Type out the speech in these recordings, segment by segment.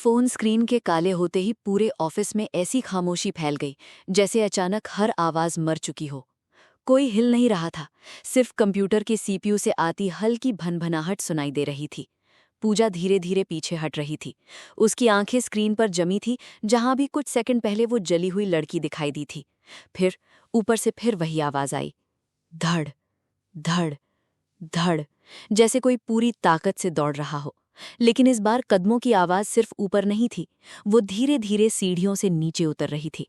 Phone screen के काले होते ही पूरे ऑफिस में ऐसी खामोशी फैल गई जैसे अचानक हर आवाज मर चुकी हो। कोई हिल नहीं रहा था। सिर्फ कंप्यूटर के सीपीयू से आती हल्की भनभनाहट सुनाई दे रही थी। पूजा धीरे धीरे पीछे हट रही थी। उसकी आंखें स्क्रीन पर जमी थी, जहां भी कुछ सेकंड पहले वो जली हुई लड़की दिखाई दी थी। फिर ऊपर से फिर वही आवाज आई, धड़ धड़ धड़, जैसे कोई पूरी ताकत से दौड़ रहा हो। लेकिन इस बार कदमों की आवाज सिर्फ ऊपर नहीं थी, वो धीरे धीरे सीढ़ियों से नीचे उतर रही थी।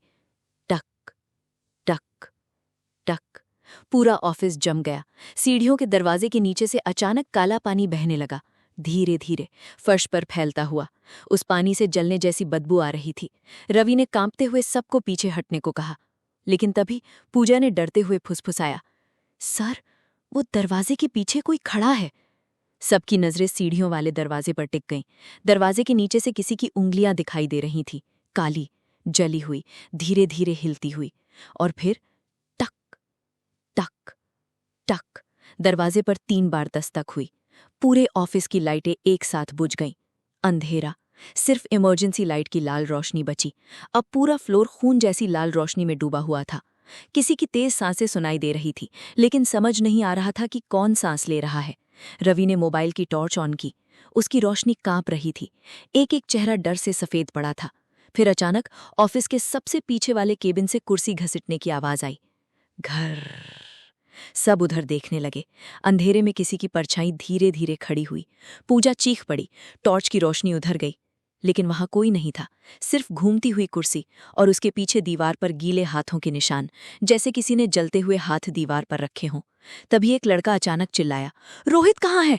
टक टक टक। पूरा ऑफिस जम गया। सीढ़ियों के दरवाजे के नीचे से अचानक काला पानी बहने लगा, धीरे धीरे फर्श पर फैलता हुआ। उस पानी से जलने जैसी बदबू आ रही थी। रवि ने कांपते हुए सबको पीछे हटने को कहा, लेकिन तभी पूजा ने डरते हुए फुसफुसाया, सर, वो दरवाजे के पीछे कोई खड़ा है। सबकी नजरें सीढ़ियों वाले दरवाजे पर टिक गईं। दरवाजे के नीचे से किसी की उंगलियां दिखाई दे रही थीं, काली, जली हुई, धीरे धीरे हिलती हुई। और फिर टक टक टक। दरवाजे पर 3 बार दस्तक हुई। पूरे ऑफिस की लाइटें एक साथ बुझ गईं। अंधेरा, सिर्फ इमरजेंसी लाइट की लाल रोशनी बची। अब पूरा फ्लोर खून जैसी लाल रोशनी में डूबा हुआ था। किसी की तेज सांसें सुनाई दे रही थी, लेकिन समझ नहीं आ रहा था कि कौन सांस ले रहा है। रवि ने मोबाइल की टॉर्च ऑन की। उसकी रोशनी कांप रही थी। एक एक चेहरा डर से सफेद पड़ा था। फिर अचानक ऑफिस के सबसे पीछे वाले केबिन से कुर्सी घसीटने की आवाज आई। घर। सब उधर देखने लगे। अंधेरे में किसी की परछाई धीरे धीरे खड़ी हुई। पूजा चीख पड़ी। टॉर्च की रोशनी उधर गई, लेकिन वहां कोई नहीं था, सिर्फ घूमती हुई कुर्सी और उसके पीछे दीवार पर गीले हाथों के निशान, जैसे किसी ने जलते हुए हाथ दीवार पर रखे हों। तभी एक लड़का अचानक चिल्लाया, रोहित कहाँ है?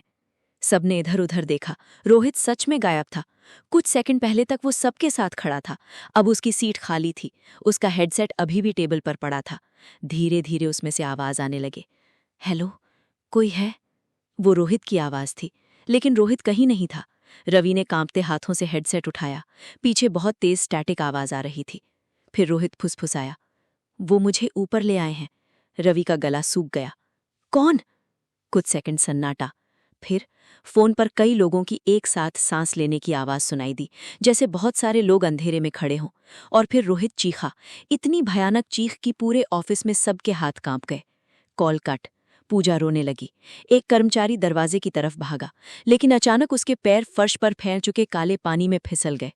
सबने इधर उधर देखा। रोहित सच में गायब था। कुछ सेकंड पहले तक वो सबके साथ खड़ा था। अब उसकी सीट खाली थी। उसका हेडसेट अभी भी टेबल पर पड़ा था। धीरे धीरे उसमें से आवाज आने लगे, हेलो, कोई है? वो रोहित की आवाज थी, लेकिन रोहित कहीं नहीं था। रवि ने कांपते हाथों से हेडसेट उठाया। पीछे बहुत तेज स्टैटिक आवाज आ रही थी। फिर रोहित फुसफुसाया, वो मुझे ऊपर ले आए हैं। रवि का गला सूख गया। कौन? कुछ सेकंड सन्नाटा। फिर फोन पर कई लोगों की एक साथ सांस लेने की आवाज सुनाई दी, जैसे बहुत सारे लोग अंधेरे में खड़े हों। और फिर रोहित चीखा, इतनी भयानक चीख कि पूरे ऑफिस में सबके हाथ कांप गए। Call cut. पूजा रोने लगी। एक कर्मचारी दरवाजे की तरफ भागा, लेकिन अचानक उसके पैर फर्श पर फैल चुके काले पानी में फिसल गए।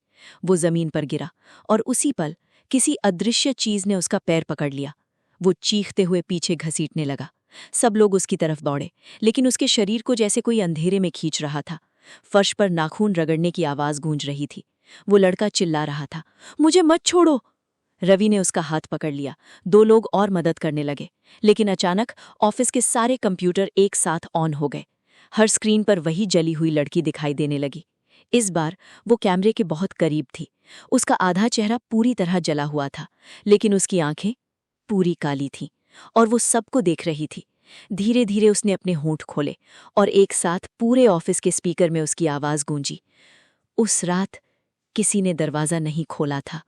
वो जमीन पर गिरा और उसी पल किसी अदृश्य चीज ने उसका पैर पकड़ लिया। वो चीखते हुए पीछे घसीटने लगा। सब लोग उसकी तरफ दौड़े, लेकिन उसके शरीर को जैसे कोई अंधेरे में खींच रहा था। फर्श पर नाखून रगड़ने की आवाज गूंज रही थी। वो लड़का चिल्ला रहा था, मुझे मत छोड़ो। रवि ने उसका हाथ पकड़ लिया। 2 लोग और मदद करने लगे, लेकिन अचानक ऑफिस के सारे कंप्यूटर एक साथ ऑन हो गए। हर स्क्रीन पर वही जली हुई लड़की दिखाई देने लगी। इस बार वो कैमरे के बहुत करीब थी। उसका आधा चेहरा पूरी तरह जला हुआ था, लेकिन उसकी आंखें पूरी काली थीं और वो सबको देख रही थी। धीरे धीरे उसने अपने होंठ खोले और एक साथ पूरे ऑफिस के स्पीकर में उसकी आवाज गूंजी, उस रात किसी ने दरवाजा नहीं खोला था।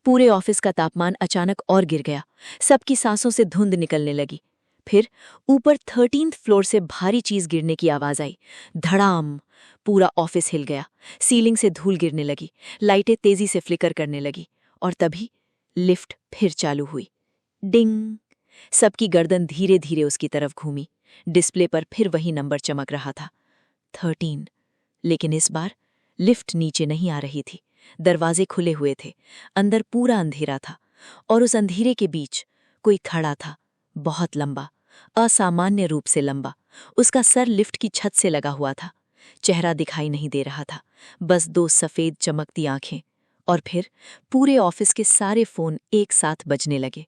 पूरे ऑफिस का तापमान अचानक और गिर गया। सबकी सांसों से धुंध निकलने लगी। फिर ऊपर 13th फ्लोर से भारी चीज गिरने की आवाज आई। धड़ाम। पूरा ऑफिस हिल गया। सीलिंग से धूल गिरने लगी। लाइटें तेजी से फ्लिकर करने लगी। और तभी लिफ्ट फिर चालू हुई। डिंग। सबकी गर्दन धीरे धीरे उसकी तरफ घूमी। डिस्प्ले पर फिर वही नंबर चमक रहा था, 13। लेकिन इस बार लिफ्ट नीचे नहीं आ रही थी। दरवाजे खुले हुए थे। अंदर पूरा अंधेरा था और उस अंधेरे के बीच कोई खड़ा था, बहुत लंबा, असामान्य रूप से लंबा। उसका सर लिफ्ट की छत से लगा हुआ था। चेहरा दिखाई नहीं दे रहा था, बस 2 सफेद चमकती आंखें। और फिर पूरे ऑफिस के सारे फोन एक साथ बजने लगे।